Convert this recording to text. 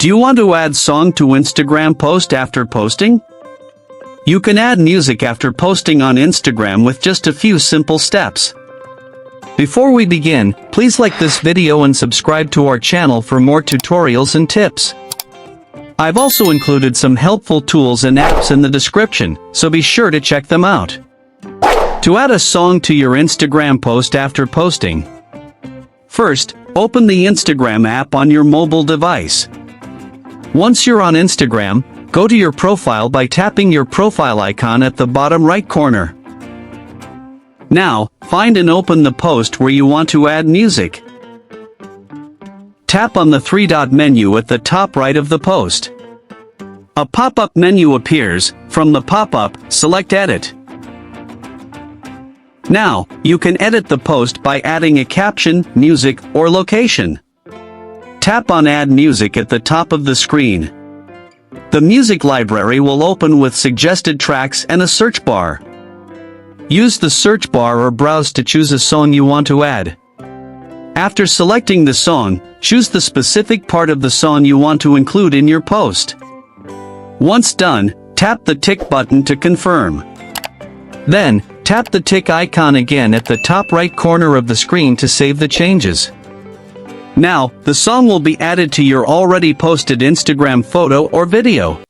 Do you want to add song to Instagram post after posting? You can add music after posting on Instagram with just a few simple steps. Before we begin, please like this video and subscribe to our channel for more tutorials and tips. I've also included some helpful tools and apps in the description, so be sure to check them out. To add a song to your Instagram post after posting. First, open the Instagram app on your mobile device. Once you're on Instagram, go to your profile by tapping your profile icon at the bottom right corner. Now, find and open the post where you want to add music. Tap on the three-dot menu at the top right of the post. A pop-up menu appears. From the pop-up, select Edit. Now, you can edit the post by adding a caption, music, or location. Tap on Add Music at the top of the screen. The music library will open with suggested tracks and a search bar. Use the search bar or browse to choose a song you want to add. After selecting the song, choose the specific part of the song you want to include in your post. Once done, tap the tick button to confirm. Then, tap the tick icon again at the top right corner of the screen to save the changes. Now, the song will be added to your already posted Instagram photo or video.